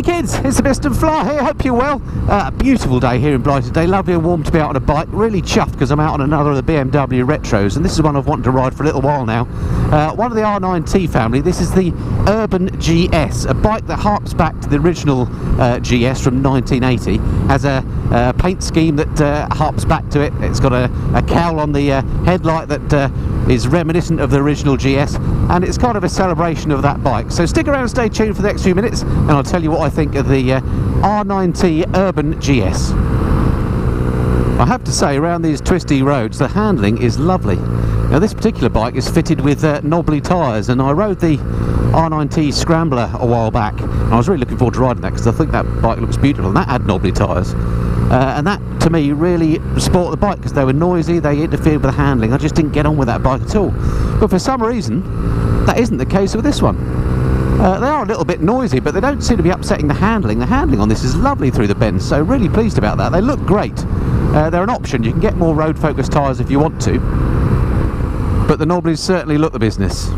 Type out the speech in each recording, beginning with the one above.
Hey kids, it's the Mr. Fly here, hope you're well. A beautiful day here in Blighty today, lovely and warm to be out on a bike. Really chuffed because I'm out on another of the BMW retros, and this is one I've wanted to ride for a little while now. One of the RnineT family. This is the Urban GS, a bike that harks back to the original GS from 1980. Has a paint scheme that harps back to it. It's got a cowl on the headlight that is reminiscent of the original GS, and it's kind of a celebration of that bike. So stick around and stay tuned for the next few minutes, and I'll tell you what I think of the RnineT Urban GS. I have to say, around these twisty roads, the handling is lovely. Now, this particular bike is fitted with knobbly tyres, and I rode the RnineT Scrambler a while back, and I was really looking forward to riding that because I think that bike looks beautiful, and that had knobbly tyres. And that, to me, really spoilt the bike because they were noisy, they interfered with the handling. I just didn't get on with that bike at all. But for some reason, that isn't the case with this one. They are a little bit noisy, but they don't seem to be upsetting the handling. The handling on this is lovely through the bends, so really pleased about that. They look great. They're an option. You can get more road-focused tyres if you want to, but the knobblies certainly look the business.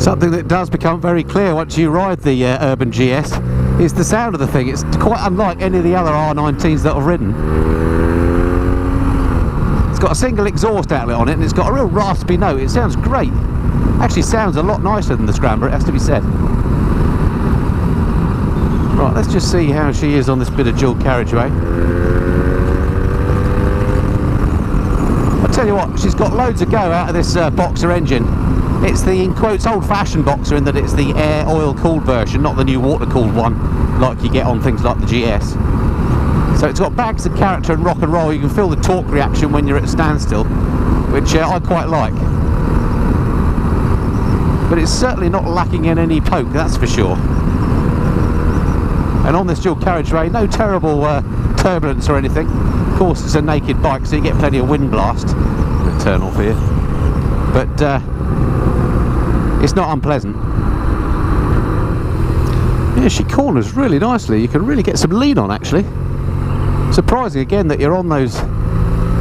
Something that does become very clear once you ride the Urban GS is the sound of the thing. It's quite unlike any of the other R19s that I've ridden. It's got a single exhaust outlet on it, and it's got a real raspy note. It sounds great. Actually sounds a lot nicer than the Scrambler, it has to be said. Right, let's just see how she is on this bit of dual carriageway. I'll tell you what, she's got loads of go out of this boxer engine. It's the, in quotes, old-fashioned boxer in that it's the air oil-cooled version, not the new water-cooled one like you get on things like the GS. So it's got bags of character and rock and roll. You can feel the torque reaction when you're at a standstill, which I quite like. But it's certainly not lacking in any poke, that's for sure. And on this dual carriageway, no terrible turbulence or anything. Of course, it's a naked bike, so you get plenty of wind blast. I'm going to turn off here. But it's not unpleasant. Yeah, she corners really nicely. You can really get some lean on, actually. Surprising again that you're on those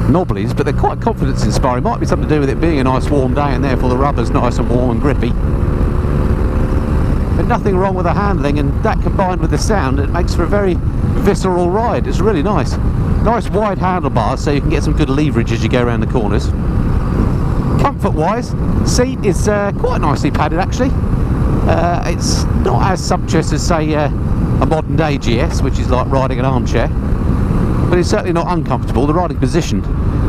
knobblies, but they're quite confidence inspiring. Might be something to do with it being a nice warm day and therefore the rubber's nice and warm and grippy. But nothing wrong with the handling, and that combined with the sound, it makes for a very visceral ride. It's really nice. Nice wide handlebars so you can get some good leverage as you go around the corners. Comfort wise, seat is quite nicely padded actually. It's not as sumptuous as say a modern day GS, which is like riding an armchair, but it's certainly not uncomfortable. The riding position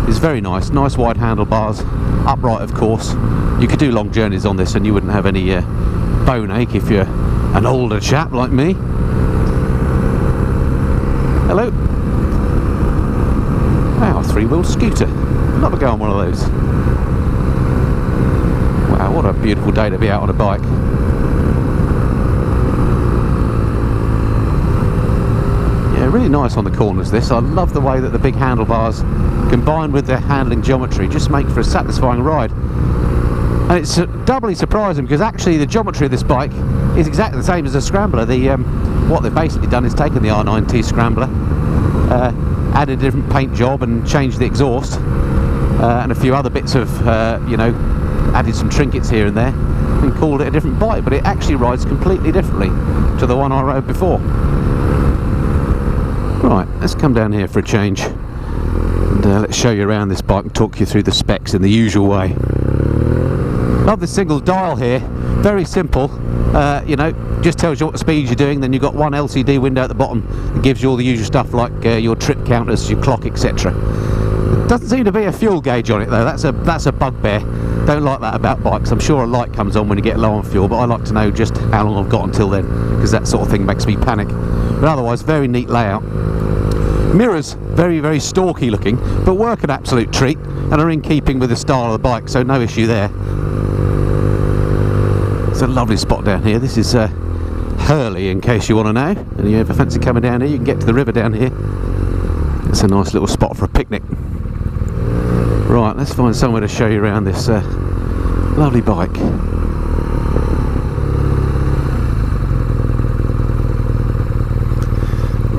is very nice. Nice wide handlebars, upright of course. You could do long journeys on this and you wouldn't have any bone ache if you're an older chap like me. Hello. Wow, three-wheeled scooter. I'd love to go on one of those. Wow, what a beautiful day to be out on a bike. Yeah, really nice on the corners this. I love the way that the big handlebars combined with the handling geometry just make for a satisfying ride. And it's doubly surprising because actually the geometry of this bike is exactly the same as the Scrambler. What they've basically done is taken the RnineT Scrambler, added a different paint job and changed the exhaust, and a few other bits of, you know, added some trinkets here and there, and called it a different bike, but it actually rides completely differently to the one I rode before. Right, let's come down here for a change, and let's show you around this bike and talk you through the specs in the usual way. Love the single dial here, very simple. You know, just tells you what speeds you're doing. Then you've got one LCD window at the bottom that gives you all the usual stuff like your trip counters, your clock, etc. Doesn't seem to be a fuel gauge on it though. That's a bugbear. Don't like that about bikes. I'm sure a light comes on when you get low on fuel, but I like to know just how long I've got until then, because that sort of thing makes me panic. But otherwise, very neat layout. Mirrors, very, very stalky looking, but work an absolute treat and are in keeping with the style of the bike, so no issue there. It's a lovely spot down here. This is Hurley, in case you want to know, and you ever fancy coming down here, you can get to the river down here. It's a nice little spot for a picnic. Right, let's find somewhere to show you around this lovely bike.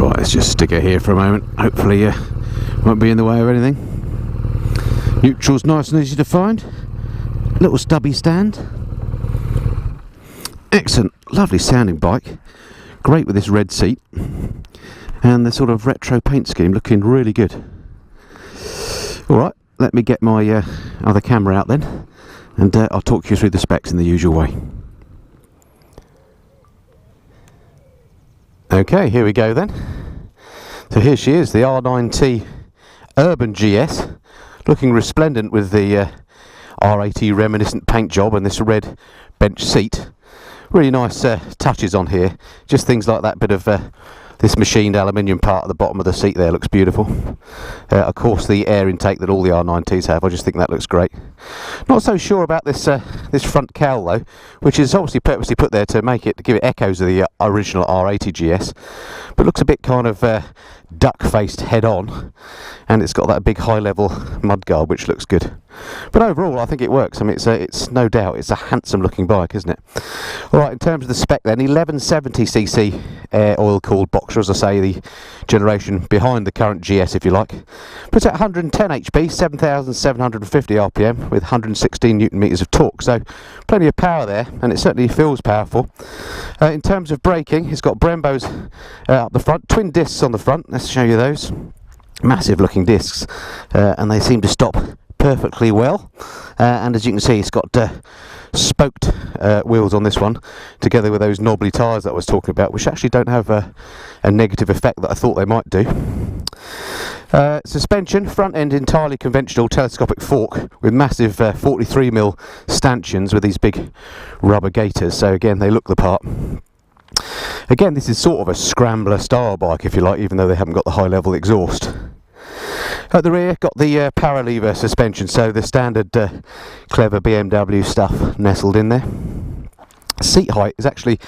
Right, let's just stick her here for a moment. Hopefully won't be in the way of anything. Neutral's nice and easy to find. Little stubby stand. excellent, lovely sounding bike. Great with this red seat. And the sort of retro paint scheme looking really good. Alright, let me get my other camera out then. And I'll talk you through the specs in the usual way. Okay, here we go then. So here she is, the RnineT Urban GS. Looking resplendent with the R80 reminiscent paint job and this red bench seat. Really nice touches on here. Just things like that bit of this machined aluminium part at the bottom of the seat there looks beautiful. Of course the air intake that all the R90s have, I just think that looks great. Not so sure about this this front cowl though, which is obviously purposely put there to give it echoes of the original R80 GS, but looks a bit kind of duck-faced head-on, and it's got that big high-level mudguard which looks good. But overall I think it works. I mean it's no doubt it's a handsome looking bike, isn't it? Alright, in terms of the spec then, 1170cc air oil-cooled boxer, as I say, the generation behind the current GS if you like. Puts out 110 HP, 7,750 RPM with 116 Newton meters of torque, so plenty of power there, and it certainly feels powerful. In terms of braking, it's got Brembos up the front, twin discs on the front. Let's show you those. Massive looking discs, and they seem to stop perfectly well, and as you can see it's got spoked wheels on this one, together with those knobbly tyres that I was talking about, which actually don't have a negative effect that I thought they might do. Suspension, front end entirely conventional telescopic fork with massive 43mm stanchions with these big rubber gaiters, so again they look the part. Again, this is sort of a scrambler style bike if you like, even though they haven't got the high level exhaust. At the rear, got the power lever suspension, so the standard clever BMW stuff nestled in there. Seat height is actually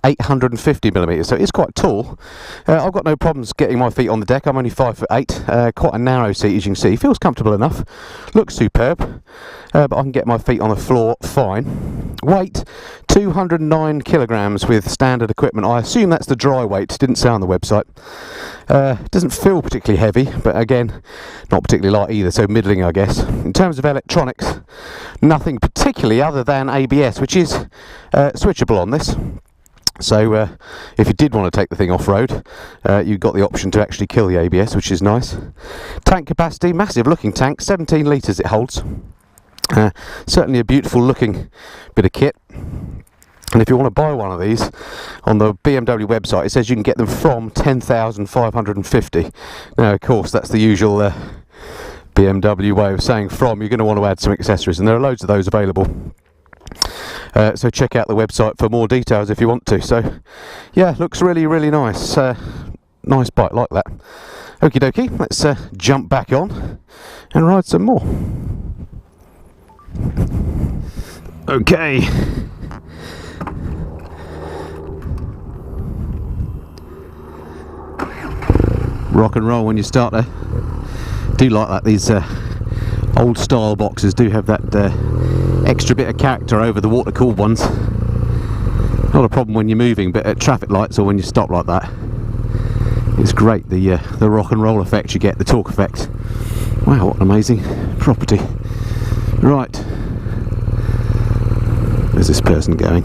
850mm, so it is quite tall. I've got no problems getting my feet on the deck. I'm only 5'8", quite a narrow seat as you can see. Feels comfortable enough, looks superb, but I can get my feet on the floor fine. Weight, 209 kilograms with standard equipment. I assume that's the dry weight, didn't say on the website. Doesn't feel particularly heavy, but again, not particularly light either, so middling I guess. In terms of electronics, nothing particularly other than ABS, which is switchable on this. So if you did want to take the thing off-road, you've got the option to actually kill the ABS, which is nice. Tank capacity, massive looking tank, 17 litres it holds. Certainly a beautiful looking bit of kit. And if you want to buy one of these, on the BMW website it says you can get them from 10,550. Now of course that's the usual BMW way of saying from. You're going to want to add some accessories, and there are loads of those available. So check out the website for more details if you want to. So yeah, looks really nice. Nice bike like that. Okie dokie, let's jump back on and ride some more. Okay. Rock and roll when you start there. Do like that, these old style boxes do have that extra bit of character over the water cooled ones. Not a problem when you're moving, but at traffic lights or when you stop like that, it's great, the rock and roll effect you get, the torque effect. Wow, what an amazing property. Right, where's this person going?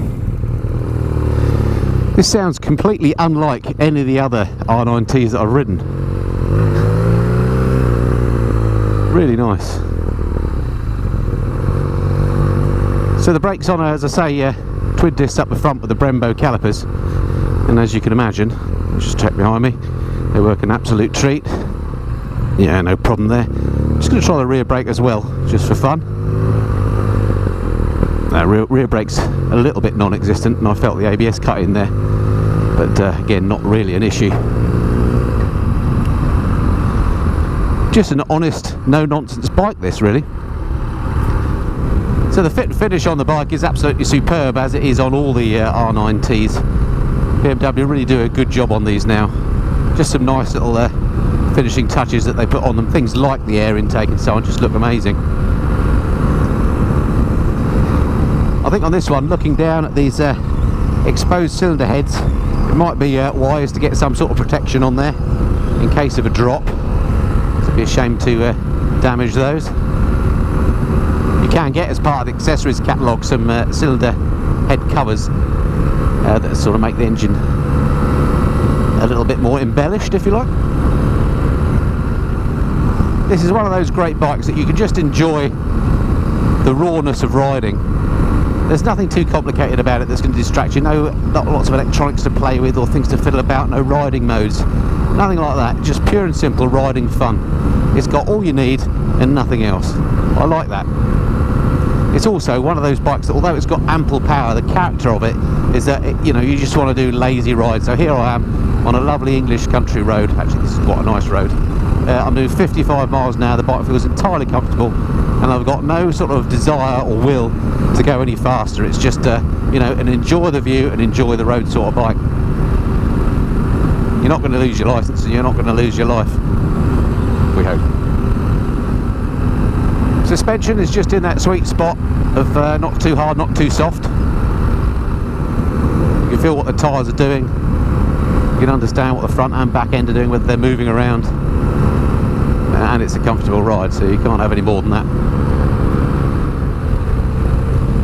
This sounds completely unlike any of the other R9Ts that I've ridden. Really nice. So the brakes on, as I say, twin discs up the front with the Brembo calipers, and as you can imagine, just check behind me, they work an absolute treat. Yeah, no problem there. Just going to try the rear brake as well, just for fun. Rear brake's a little bit non-existent, and I felt the ABS cut in there, but again, not really an issue. Just an honest, no-nonsense bike this, really. So the fit and finish on the bike is absolutely superb, as it is on all the R9Ts. BMW really do a good job on these now. Just some nice little finishing touches that they put on them. Things like the air intake and so on just look amazing. I think on this one, looking down at these exposed cylinder heads, it might be wise to get some sort of protection on there in case of a drop. It'd be a shame to damage those. You can get, as part of the accessories catalogue, some cylinder head covers that sort of make the engine a little bit more embellished, if you like. This is one of those great bikes that you can just enjoy the rawness of riding. There's nothing too complicated about it that's going to distract you. No, not lots of electronics to play with or things to fiddle about. No riding modes, nothing like that. Just pure and simple riding fun. It's got all you need and nothing else. I like that. It's also one of those bikes that, although it's got ample power, the character of it is that you know, you just want to do lazy rides. So here I am on a lovely English country road. Actually, this is quite a nice road. I'm doing 55 miles an hour. The bike feels entirely comfortable, and I've got no sort of desire or will to go any faster. It's just you know, an enjoy the view and enjoy the road sort of bike. You're not going to lose your license, and you're not going to lose your life, we hope. Suspension is just in that sweet spot of not too hard, not too soft. You can feel what the tyres are doing. You can understand what the front and back end are doing, whether they're moving around. And it's a comfortable ride, so you can't have any more than that.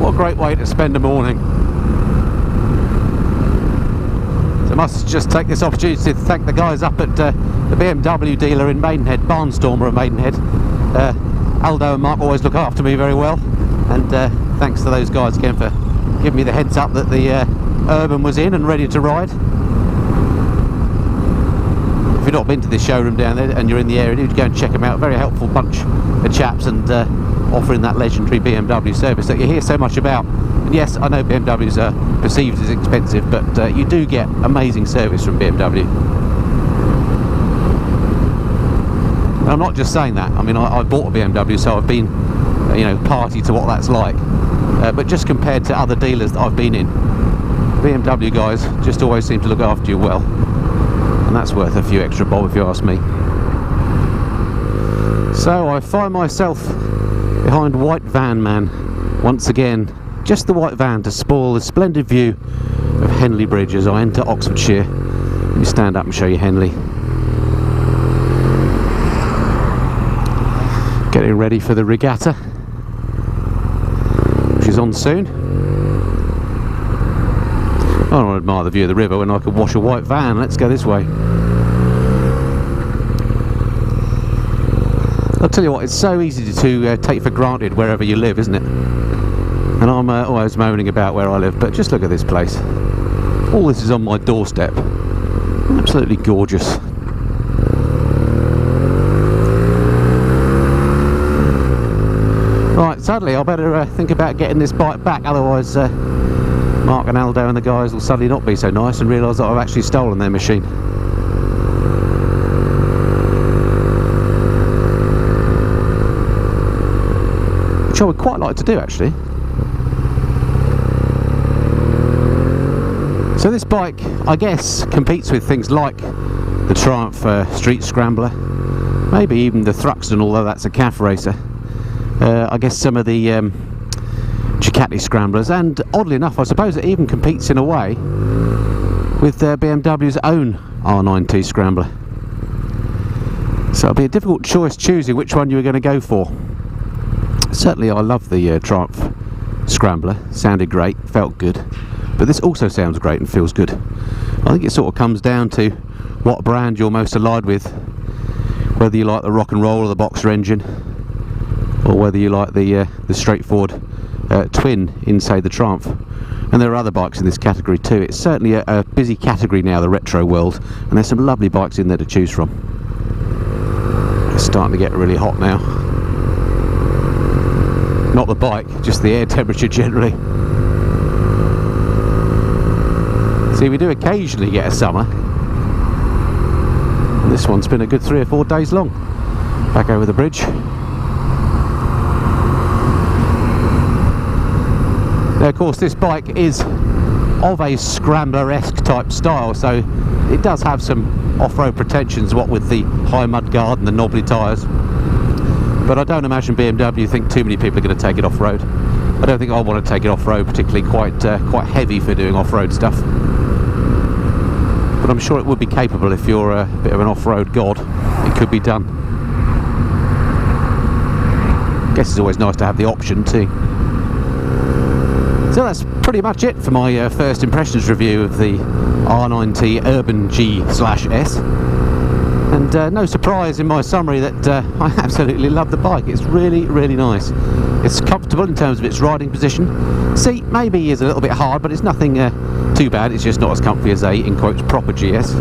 What a great way to spend a morning. So I must just take this opportunity to thank the guys up at the BMW dealer in Maidenhead, Bahnstormer of Maidenhead. Aldo and Mark always look after me very well, and thanks to those guys again for giving me the heads up that the Urban was in and ready to ride. If you've not been to this showroom down there and you're in the area, do go and check them out. Very helpful bunch of chaps, and offering that legendary BMW service that you hear so much about. And yes, I know BMWs are perceived as expensive, but you do get amazing service from BMW. And I'm not just saying that. I mean, I bought a BMW, so I've been, you know, party to what that's like. But just compared to other dealers that I've been in, BMW guys just always seem to look after you well. And that's worth a few extra bob if you ask me. So I find myself behind White Van Man once again. Just the white van to spoil the splendid view of Henley Bridge as I enter Oxfordshire. Let me stand up and show you Henley. Getting ready for the regatta, which is on soon. I don't want to admire the view of the river when I could wash a white van. Let's go this way. I'll tell you what, it's so easy to take for granted wherever you live, isn't it? And I'm always moaning about where I live, but just look at this place. All this is on my doorstep. Absolutely gorgeous. Right, sadly I better think about getting this bike back, otherwise Mark and Aldo and the guys will suddenly not be so nice and realise that I've actually stolen their machine. Which I would quite like to do, actually. So this bike, I guess, competes with things like the Triumph Street Scrambler, maybe even the Thruxton, although that's a calf racer. I guess some of the Ducati Scramblers, and oddly enough I suppose it even competes in a way with BMW's own RnineT Scrambler. So it'll be a difficult choice choosing which one you were going to go for. Certainly I love the Triumph Scrambler, sounded great, felt good, but this also sounds great and feels good. I think it sort of comes down to what brand you're most allied with, whether you like the rock and roll or the boxer engine, or whether you like the straightforward twin in, say, the Triumph. And there are other bikes in this category too. It's certainly a busy category now, the retro world, and there's some lovely bikes in there to choose from. It's starting to get really hot now. Not the bike, just the air temperature generally. See, we do occasionally get a summer. And this one's been a good 3 or 4 days long. Back over the bridge. Now, of course, this bike is of a Scrambler-esque type style, so it does have some off-road pretensions, what with the high mud guard and the knobbly tyres. But I don't imagine BMW think too many people are going to take it off-road. I don't think I want to take it off-road, particularly quite heavy for doing off-road stuff. But I'm sure it would be capable if you're a bit of an off-road god. It could be done. I guess it's always nice to have the option too. So that's pretty much it for my first impressions review of the RnineT Urban G/S. And no surprise in my summary that I absolutely love the bike. It's really, really nice. It's comfortable in terms of its riding position. Seat maybe is a little bit hard, but it's nothing too bad. It's just not as comfy as a, in quotes, proper GS.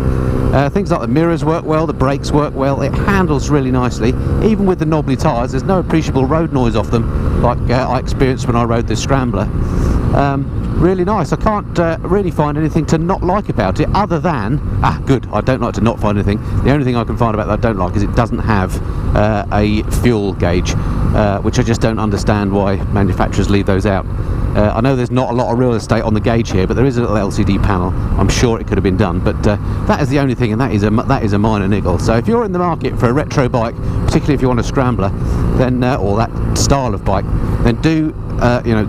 Things like the mirrors work well, the brakes work well, it handles really nicely. Even with the knobbly tyres, there's no appreciable road noise off them like I experienced when I rode the Scrambler. Really nice. I can't really find anything to not like about it, other than, good, I don't like to not find anything. The only thing I can find about that I don't like is it doesn't have a fuel gauge, which I just don't understand why manufacturers leave those out. I know there's not a lot of real estate on the gauge here, but there is a little LCD panel. I'm sure it could have been done, but that is the only thing, and that is a minor niggle. So if you're in the market for a retro bike, particularly if you want a Scrambler, then or that style of bike, then do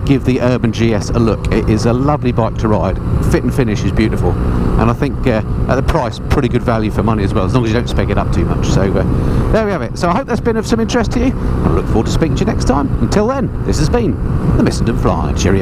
give the Urban GS a look. It is a lovely bike to ride. Fit and finish is beautiful, and I think at the price, pretty good value for money as well, as long as you don't spec it up too much. So there we have it. So I hope that's been of some interest to you. I look forward to speaking to you next time. Until then, this has been the Missenden Fly. Cheerio.